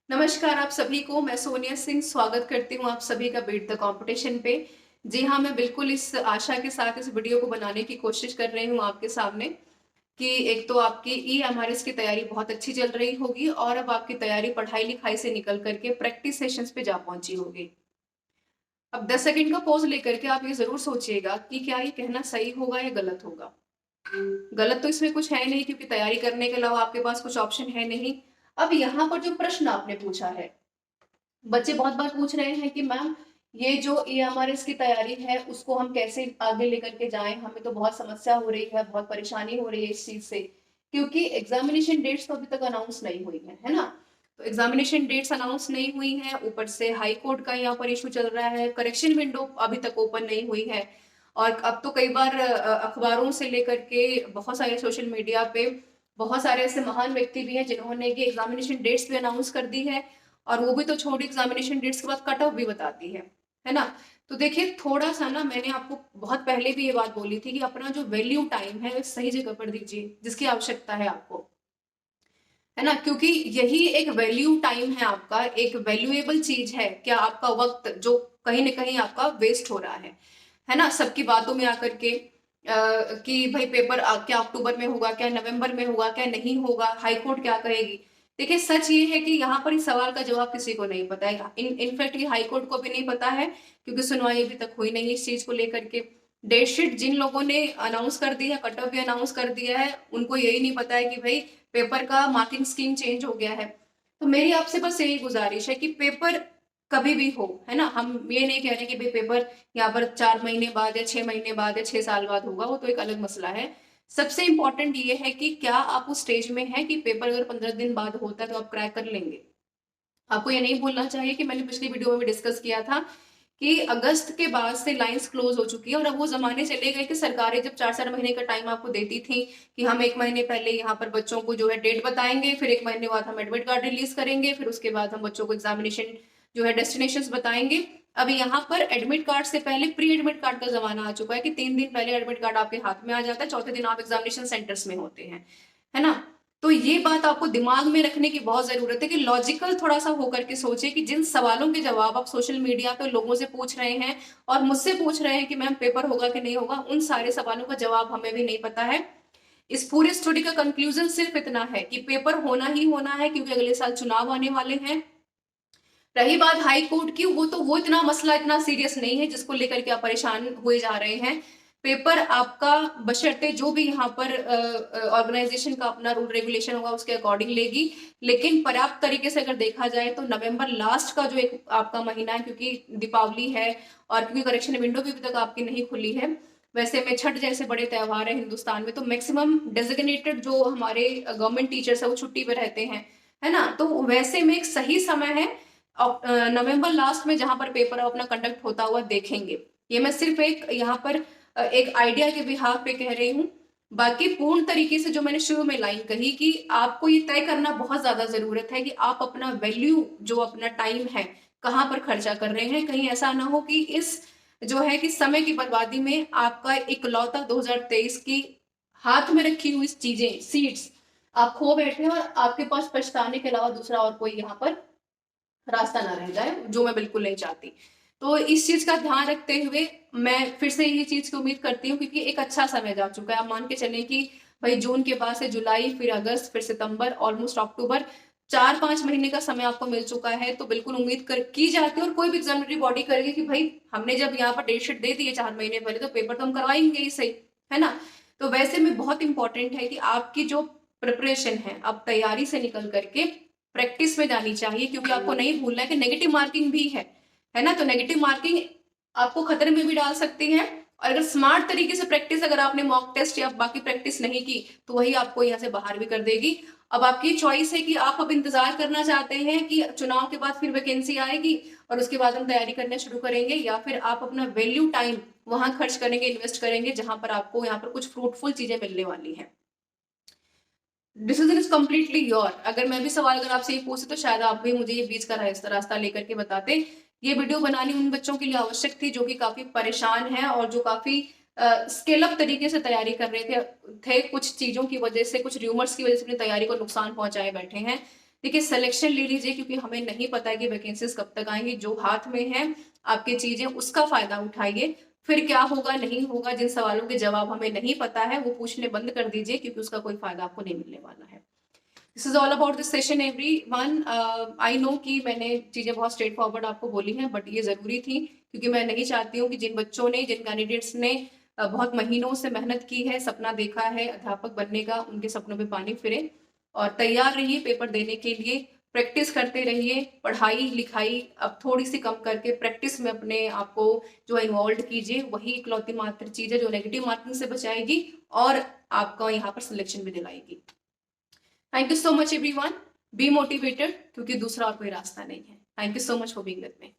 नमस्कार आप सभी को। मैं सोनिया सिंह स्वागत करती हूँ आप सभी का बीट द कंपटीशन पे। जी हाँ, मैं बिल्कुल इस आशा के साथ इस वीडियो को बनाने की कोशिश कर रही हूँ आपके सामने कि एक तो आपकी EMRS की तैयारी बहुत अच्छी चल रही होगी और अब आपकी तैयारी पढ़ाई लिखाई से निकल करके प्रैक्टिस सेशंस पे जा पहुंची होगी। अब 10 सेकंड का पॉज लेकर के आप ये जरूर सोचिएगा कि क्या ये कहना सही होगा या गलत होगा। गलत तो इसमें कुछ है नहीं क्योंकि तैयारी करने के अलावा आपके पास कुछ ऑप्शन है नहीं। अब यहाँ पर जो प्रश्न आपने पूछा है, बच्चे बहुत बार पूछ रहे हैं कि मैम ये जो EMRS की तैयारी है उसको हम कैसे आगे लेकर के जाएं, हमें तो बहुत समस्या हो रही है, बहुत परेशानी हो रही है इस चीज से, क्योंकि एग्जामिनेशन डेट्स तो अभी तक अनाउंस नहीं हुई है ना। तो एग्जामिनेशन डेट्स अनाउंस नहीं हुई है, ऊपर से हाई कोर्ट का यहाँ पर इशू चल रहा है, करेक्शन विंडो अभी तक ओपन नहीं हुई है। और अब तो कई बार अखबारों से लेकर के बहुत सारे सोशल मीडिया पे बहुत सारे ऐसे महान व्यक्ति भी हैं जिन्होंने कि एग्जामिनेशन डेट्स भी अनाउंस कर दी है, और वो भी तो छोड़ी, एग्जामिनेशन डेट्स के बाद कट ऑफ भी बताती है ना। तो देखिए थोड़ा सा ना, मैंने आपको बहुत पहले भी ये बात बोली थी कि अपना जो वैल्यू टाइम है सही जगह पर दीजिए जिसकी आवश्यकता है आपको, है ना। क्योंकि यही एक वैल्यू टाइम है, आपका एक वैल्यूएबल चीज है क्या, आपका वक्त जो कहीं ना कहीं आपका वेस्ट हो रहा है ना, सबकी बातों में आकर के कि भाई पेपर क्या अक्टूबर में होगा, क्या नवंबर में होगा, क्या नहीं होगा, हाई कोर्ट क्या कहेगी। देखिए सच ये है कि यहाँ पर इस सवाल का जवाब किसी को नहीं पता है, इनफैक्ट ये हाई कोर्ट को भी नहीं पता है क्योंकि सुनवाई अभी तक हुई नहीं इस चीज को लेकर के। डेट शीट जिन लोगों ने अनाउंस कर दी है, कट ऑफ भी अनाउंस कर दिया है, उनको यही नहीं पता है कि भाई पेपर का मार्किंग स्कीम चेंज हो गया है। तो मेरी आपसे बस यही गुजारिश है कि पेपर कभी भी हो, है ना, हम ये नहीं कह रहे कि भाई पेपर यहाँ पर 4 महीने बाद या 6 महीने बाद या 6 साल बाद होगा, वो तो एक अलग मसला है। सबसे इंपॉर्टेंट ये है कि क्या आप उस स्टेज में है कि पेपर अगर 15 दिन बाद होता है तो आप क्रैक कर लेंगे। आपको ये नहीं भूलना चाहिए कि मैंने पिछली वीडियो में भी डिस्कस किया था कि अगस्त के बाद से लाइंस क्लोज हो चुकी है, और अब वो जमाने चले गए कि सरकारें जब 4 4 महीने का टाइम आपको देती थी कि हम 1 महीने पहले यहाँ पर बच्चों को जो है डेट बताएंगे, फिर 1 महीने बाद हम एडमिट कार्ड रिलीज करेंगे, फिर उसके बाद हम बच्चों को एग्जामिनेशन जो है डेस्टिनेशन बताएंगे। अभी यहाँ पर एडमिट कार्ड से पहले प्री एडमिट कार्ड का जमाना आ चुका है कि 3 दिन पहले एडमिट कार्ड आपके हाथ में आ जाता है, चौथे दिन आप एग्जामिनेशन सेंटर्स में होते हैं, है ना। तो ये बात आपको दिमाग में रखने की बहुत जरूरत है कि लॉजिकल थोड़ा सा होकर के सोचे कि जिन सवालों के जवाब आप सोशल मीडिया पे लोगों से पूछ रहे हैं और मुझसे पूछ रहे हैं कि मैम पेपर होगा कि नहीं होगा, उन सारे सवालों का जवाब हमें भी नहीं पता है। इस पूरी स्टोरी का कंक्लूजन सिर्फ इतना है कि पेपर होना ही होना है क्योंकि अगले साल चुनाव आने वाले हैं। रही बात हाई कोर्ट की, वो इतना मसला इतना सीरियस नहीं है जिसको लेकर के आप परेशान हुए जा रहे हैं। पेपर आपका बशर्ते जो भी यहाँ पर ऑर्गेनाइजेशन का अपना रूल रेगुलेशन होगा उसके अकॉर्डिंग लेगी, लेकिन पर्याप्त तरीके से अगर देखा जाए तो नवंबर लास्ट का जो एक आपका महीना है, क्योंकि दीपावली है और क्योंकि करेक्शन विंडो भी अभी तक आपकी नहीं खुली है, वैसे में छठ जैसे बड़े त्योहार है हिंदुस्तान में तो मैक्सिमम डेजिग्नेटेड जो हमारे गवर्नमेंट टीचर्स है वो छुट्टी पे रहते हैं, है ना। तो वैसे में एक सही समय है नवंबर लास्ट में जहां पर पेपर अपना कंडक्ट होता हुआ देखेंगे। ये मैं सिर्फ एक यहाँ पर एक आइडिया के बिहाफ पे कह रही हूँ। बाकी पूर्ण तरीके से जो मैंने शुरू में लाइन कही कि आपको ये तय करना बहुत ज्यादा जरूरत है कि आप अपना वैल्यू जो अपना टाइम है कहाँ पर खर्चा कर रहे हैं। कहीं ऐसा ना हो कि इस जो है कि समय की बर्बादी में आपका इकलौता 2023 की हाथ में रखी हुई चीजें सीट्स आप खो बैठे और आपके पास पछताने के अलावा दूसरा और कोई यहाँ पर रास्ता ना रह जाए, जो मैं बिल्कुल नहीं चाहती। तो इस चीज का ध्यान रखते हुए मैं फिर से ये चीज की उम्मीद करती हूँ क्योंकि एक अच्छा समय जा चुका है। आप मान के चलें कि भाई जून के बाद से जुलाई, फिर अगस्त, फिर सितंबर, ऑलमोस्ट अक्टूबर, 4 5 महीने का समय आपको मिल चुका है। तो बिल्कुल उम्मीद कर की जाती है और कोई भी एग्जामिनरी बॉडी करेगी कि भाई हमने जब यहाँ पर डेट शीट दे दी है 4 महीने पहले तो पेपर तो हम करवाएंगे ही सही, है ना। तो वैसे में बहुत इंपॉर्टेंट है कि आपकी जो प्रिपरेशन है आप तैयारी से निकल करके प्रैक्टिस में जानी चाहिए, क्योंकि आपको नहीं भूलना है कि नेगेटिव मार्किंग भी है ना। तो नेगेटिव मार्किंग आपको खतरे में भी डाल सकती है, और अगर स्मार्ट तरीके से प्रैक्टिस अगर आपने मॉक टेस्ट या बाकी प्रैक्टिस नहीं की तो वही आपको यहाँ से बाहर भी कर देगी। अब आपकी चॉइस है कि आप अब इंतजार करना चाहते हैं कि चुनाव के बाद फिर वैकेंसी आएगी और उसके बाद हम तैयारी करना शुरू करेंगे, या फिर आप अपना वैल्यू टाइम वहां खर्च करेंगे, इन्वेस्ट करेंगे जहां पर आपको यहाँ पर कुछ फ्रूटफुल चीजें मिलने वाली हैं। Decision is completely your. अगर मैं भी सवाल अगर आपसे ये पूछे तो शायद आप भी मुझे ये बीच का रास्ता लेकर के बताते। ये वीडियो बनानी उन बच्चों के लिए आवश्यक थी जो कि काफी परेशान हैं और जो काफी स्केल अप तरीके से तैयारी कर रहे थे कुछ चीजों की वजह से, कुछ र्यूमर्स की वजह से अपनी तैयारी को नुकसान पहुंचाए बैठे हैं। देखिए सिलेक्शन ले लीजिए, क्योंकि हमें नहीं पता है कि वैकेंसीज कब तक आएंगी। जो हाथ में है आपके चीजें, उसका फायदा उठाइए। फिर क्या होगा नहीं होगा, जिन सवालों के जवाब हमें नहीं पता है वो पूछने बंद कर दीजिए, क्योंकि उसका कोई फायदा आपको नहीं मिलने वाला है। This is all about this session everyone. I know कि मैंने चीजें बहुत स्ट्रेट फॉरवर्ड आपको बोली हैं, बट ये जरूरी थी, क्योंकि मैं नहीं चाहती हूँ कि जिन बच्चों ने, जिन कैंडिडेट्स ने बहुत महीनों से मेहनत की है, सपना देखा है अध्यापक बनने का, उनके सपनों पे पानी फिरे। और तैयार रहिए पेपर देने के लिए, प्रैक्टिस करते रहिए। पढ़ाई लिखाई अब थोड़ी सी कम करके प्रैक्टिस में अपने आप को जो इन्वॉल्व कीजिए। वही इकलौती मात्र चीज है जो नेगेटिव मार्किंग से बचाएगी और आपका यहाँ पर सिलेक्शन भी दिलाएगी। Thank you so much everyone. Be motivated, क्योंकि दूसरा और कोई रास्ता नहीं है। Thank you so much for being with me.